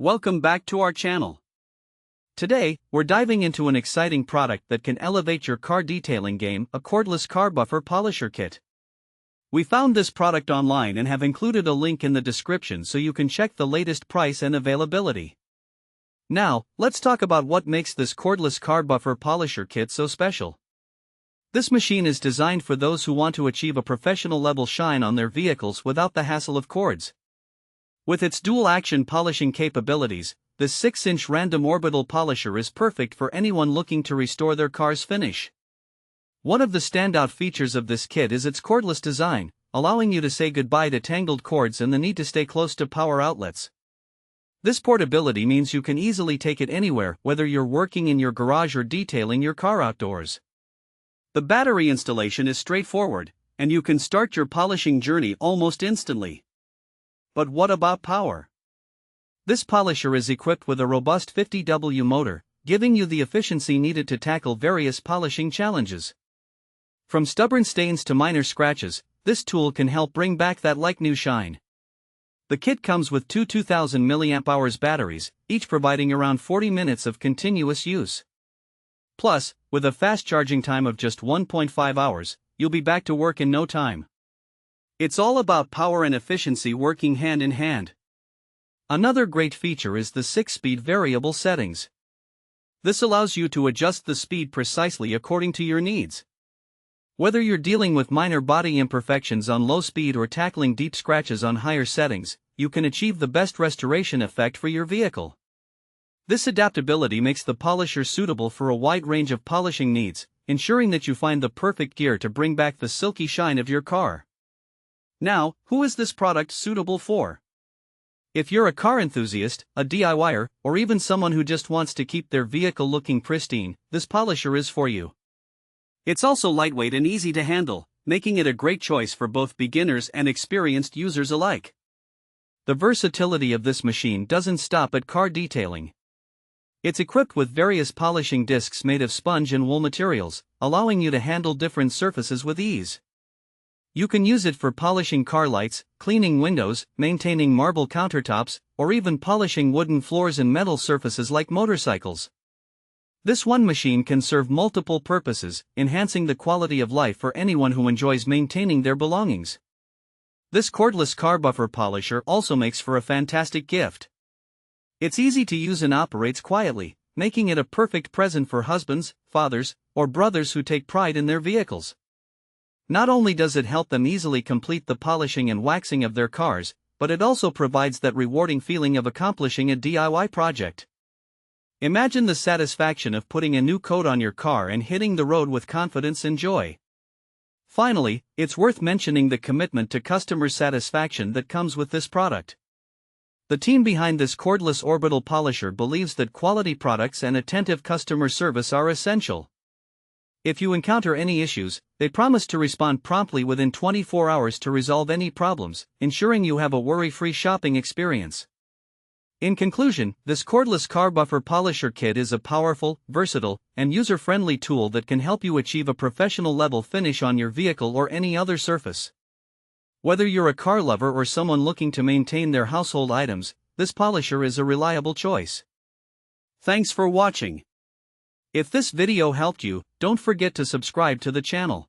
Welcome back to our channel. Today, we're diving into an exciting product that can elevate your car detailing game, a cordless car buffer polisher kit. We found this product online and have included a link in the description so you can check the latest price and availability. Now, let's talk about what makes this cordless car buffer polisher kit so special. This machine is designed for those who want to achieve a professional level shine on their vehicles without the hassle of cords. With its dual-action polishing capabilities, this 6-inch random orbital polisher is perfect for anyone looking to restore their car's finish. One of the standout features of this kit is its cordless design, allowing you to say goodbye to tangled cords and the need to stay close to power outlets. This portability means you can easily take it anywhere, whether you're working in your garage or detailing your car outdoors. The battery installation is straightforward, and you can start your polishing journey almost instantly. But what about power? This polisher is equipped with a robust 50W motor, giving you the efficiency needed to tackle various polishing challenges. From stubborn stains to minor scratches, this tool can help bring back that like-new shine. The kit comes with two 2000 mAh batteries, each providing around 40 minutes of continuous use. Plus, with a fast charging time of just 1.5 hours, you'll be back to work in no time. It's all about power and efficiency working hand in hand. Another great feature is the 6-speed variable settings. This allows you to adjust the speed precisely according to your needs. Whether you're dealing with minor body imperfections on low speed or tackling deep scratches on higher settings, you can achieve the best restoration effect for your vehicle. This adaptability makes the polisher suitable for a wide range of polishing needs, ensuring that you find the perfect gear to bring back the silky shine of your car. Now, who is this product suitable for? If you're a car enthusiast, a DIYer, or even someone who just wants to keep their vehicle looking pristine, this polisher is for you. It's also lightweight and easy to handle, making it a great choice for both beginners and experienced users alike. The versatility of this machine doesn't stop at car detailing. It's equipped with various polishing discs made of sponge and wool materials, allowing you to handle different surfaces with ease. You can use it for polishing car lights, cleaning windows, maintaining marble countertops, or even polishing wooden floors and metal surfaces like motorcycles. This one machine can serve multiple purposes, enhancing the quality of life for anyone who enjoys maintaining their belongings. This cordless car buffer polisher also makes for a fantastic gift. It's easy to use and operates quietly, making it a perfect present for husbands, fathers, or brothers who take pride in their vehicles. Not only does it help them easily complete the polishing and waxing of their cars, but it also provides that rewarding feeling of accomplishing a DIY project. Imagine the satisfaction of putting a new coat on your car and hitting the road with confidence and joy. Finally, it's worth mentioning the commitment to customer satisfaction that comes with this product. The team behind this cordless orbital polisher believes that quality products and attentive customer service are essential. If you encounter any issues, they promise to respond promptly within 24 hours to resolve any problems, ensuring you have a worry-free shopping experience. In conclusion, this cordless car buffer polisher kit is a powerful, versatile, and user-friendly tool that can help you achieve a professional-level finish on your vehicle or any other surface. Whether you're a car lover or someone looking to maintain their household items, this polisher is a reliable choice. Thanks for watching. If this video helped you, don't forget to subscribe to the channel.